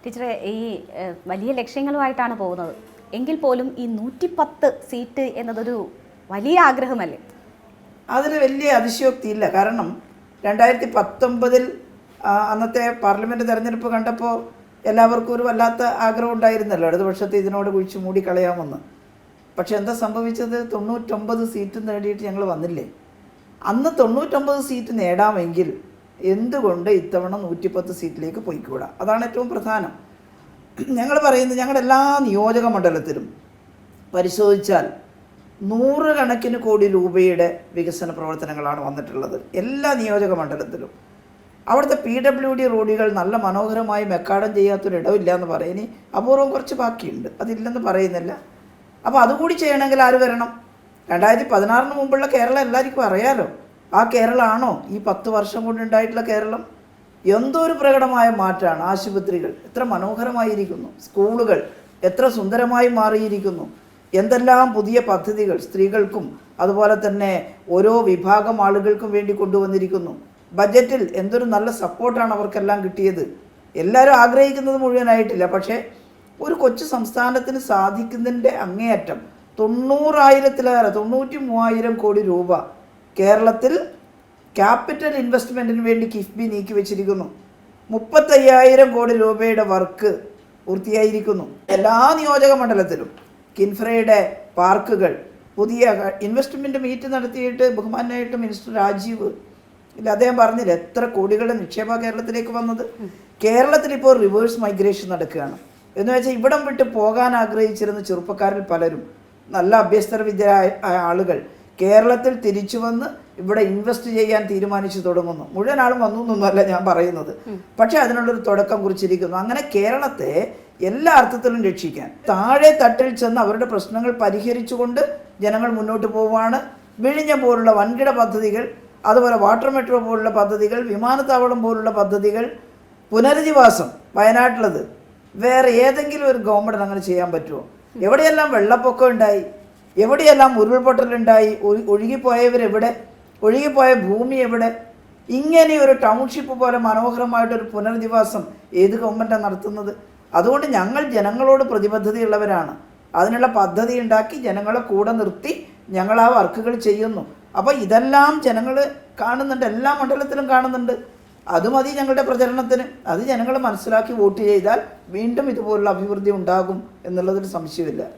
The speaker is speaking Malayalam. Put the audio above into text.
ടീച്ചറെ, ഈ വലിയ ലക്ഷ്യങ്ങളുമായിട്ടാണ് പോകുന്നത് എങ്കിൽ പോലും ഈ 110 സീറ്റ് എന്നതൊരു വലിയ ആഗ്രഹമല്ലേ? അതിൽ വലിയ അതിശയോക്തിയില്ല. കാരണം 2019 അന്നത്തെ പാർലമെൻറ്റ് തെരഞ്ഞെടുപ്പ് കണ്ടപ്പോൾ എല്ലാവർക്കും ഒരു വല്ലാത്ത ആഗ്രഹം ഉണ്ടായിരുന്നല്ലോ, ഇടതുപക്ഷത്തെ ഇതിനോട് കുഴിച്ച് മൂടിക്കളയാമെന്ന്. പക്ഷെ എന്താ സംഭവിച്ചത്? 99 സീറ്റ് നേടിയിട്ട് ഞങ്ങൾ വന്നില്ലേ? അന്ന് 99 സീറ്റ് നേടാമെങ്കിൽ എന്തുകൊണ്ട് ഇത്തവണ 110 സീറ്റിലേക്ക് പോയിക്കൂടാ? അതാണ് ഏറ്റവും പ്രധാനം. ഞങ്ങൾ പറയുന്നത്, ഞങ്ങളുടെ എല്ലാ നിയോജക മണ്ഡലത്തിലും പരിശോധിച്ചാൽ 100 കണക്കിന് കോടി രൂപയുടെ വികസന പ്രവർത്തനങ്ങളാണ് വന്നിട്ടുള്ളത്. എല്ലാ നിയോജക മണ്ഡലത്തിലും അവിടുത്തെ PWD റോഡുകൾ നല്ല മനോഹരമായി മെക്കാടം ചെയ്യാത്തൊരിടമില്ല എന്ന് പറയും. ഇനി അപൂർവം കുറച്ച് ബാക്കിയുണ്ട്, അതില്ലെന്ന് പറയുന്നില്ല. അപ്പോൾ അതുകൂടി ചെയ്യണമെങ്കിൽ ആര് വരണം? 2016 മുമ്പുള്ള കേരളം എല്ലാവർക്കും അറിയാലോ. ആ കേരളമാണോ ഈ 10 വർഷം കൊണ്ടുണ്ടായിട്ടുള്ള കേരളം? എന്തോ ഒരു പ്രകടമായ മാറ്റമാണ്. ആശുപത്രികൾ എത്ര മനോഹരമായിരിക്കുന്നു, സ്കൂളുകൾ എത്ര സുന്ദരമായി മാറിയിരിക്കുന്നു, എന്തെല്ലാം പുതിയ പദ്ധതികൾ സ്ത്രീകൾക്കും അതുപോലെ തന്നെ ഓരോ വിഭാഗം ആളുകൾക്കും വേണ്ടി കൊണ്ടുവന്നിരിക്കുന്നു. ബഡ്ജറ്റിൽ എന്തൊരു നല്ല സപ്പോർട്ടാണ് അവർക്കെല്ലാം കിട്ടിയത്. എല്ലാവരും ആഗ്രഹിക്കുന്നത് മുഴുവനായിട്ടില്ല, പക്ഷേ ഒരു കൊച്ചു സംസ്ഥാനത്തിന് സാധിക്കുന്നതിൻ്റെ അങ്ങേയറ്റം 93,000 കോടി രൂപ കേരളത്തിൽ ക്യാപിറ്റൽ ഇൻവെസ്റ്റ്മെൻറ്റിന് വേണ്ടി കിഫ്ബി നീക്കി വെച്ചിരിക്കുന്നു. 35,000 കോടി രൂപയുടെ വർക്ക് പൂർത്തിയായിരിക്കുന്നു. എല്ലാ നിയോജക മണ്ഡലത്തിലും കിൻഫ്രയുടെ പാർക്കുകൾ, പുതിയ ഇൻവെസ്റ്റ്മെൻറ്റ് മീറ്റ് നടത്തിയിട്ട് ബഹുമാനായിട്ട് മിനിസ്റ്റർ രാജീവ് ഇല്ല, അദ്ദേഹം പറഞ്ഞില്ല എത്ര കോടികളുടെ നിക്ഷേപ കേരളത്തിലേക്ക് വന്നത്. കേരളത്തിൽ ഇപ്പോൾ റിവേഴ്സ് മൈഗ്രേഷൻ നടക്കുകയാണ്. എന്ന് വെച്ചാൽ ഇവിടം വിട്ട് പോകാൻ ആഗ്രഹിച്ചിരുന്ന ചെറുപ്പക്കാരിൽ പലരും, നല്ല അഭ്യസ്തര വിദ്യരായ ആളുകൾ കേരളത്തിൽ തിരിച്ചു വന്ന് ഇവിടെ ഇൻവെസ്റ്റ് ചെയ്യാൻ തീരുമാനിച്ചു തുടങ്ങുന്നു. മുഴുവൻ ആളും വന്നു എന്നൊന്നുമല്ല ഞാൻ പറയുന്നത്, പക്ഷേ അതിനുള്ളൊരു തുടക്കം കുറിച്ചിരിക്കുന്നു. അങ്ങനെ കേരളത്തെ എല്ലാ അർത്ഥത്തിലും രക്ഷിക്കാൻ താഴെ തട്ടിൽ ചെന്ന് അവരുടെ പ്രശ്നങ്ങൾ പരിഹരിച്ചുകൊണ്ട് ജനങ്ങൾ മുന്നോട്ട് പോവുകയാണ്. വിഴിഞ്ഞം പോലുള്ള വൻകിട പദ്ധതികൾ, അതുപോലെ വാട്ടർ മെട്രോ പോലുള്ള പദ്ധതികൾ, വിമാനത്താവളം പോലുള്ള പദ്ധതികൾ, പുനരധിവാസം വയനാട്ടിലത് വേറെ ഏതെങ്കിലും ഒരു ഗവൺമെൻറ് അങ്ങനെ ചെയ്യാൻ പറ്റുമോ? എവിടെയെല്ലാം വെള്ളപ്പൊക്കം ഉണ്ടായി, എവിടെയെല്ലാം ഉരുൾപൊട്ടലുണ്ടായി, ഒഴുകിപ്പോയവരെവിടെ, ഒഴുകിപ്പോയ ഭൂമി എവിടെ? ഇങ്ങനെ ഒരു ടൗൺഷിപ്പ് പോലെ മനോഹരമായിട്ടൊരു പുനരധിവാസം ഏത് ഗവൺമെൻറ്റാണ് നടത്തുന്നത്? അതുകൊണ്ട് ഞങ്ങൾ ജനങ്ങളോട് പ്രതിബദ്ധതയുള്ളവരാണ്. അതിനുള്ള പദ്ധതി ഉണ്ടാക്കി ജനങ്ങളെ കൂടെ നിർത്തി ഞങ്ങൾ ആ വർക്കുകൾ ചെയ്യുന്നു. അപ്പോൾ ഇതെല്ലാം ജനങ്ങൾ കാണുന്നുണ്ട്, എല്ലാ മണ്ഡലത്തിലും കാണുന്നുണ്ട്. അത് മതി ഞങ്ങളുടെ പ്രചരണത്തിന്. അത് ജനങ്ങൾ മനസ്സിലാക്കി വോട്ട് ചെയ്താൽ വീണ്ടും ഇതുപോലുള്ള അഭിവൃദ്ധി ഉണ്ടാകും എന്നുള്ളതിൽ സംശയമില്ല.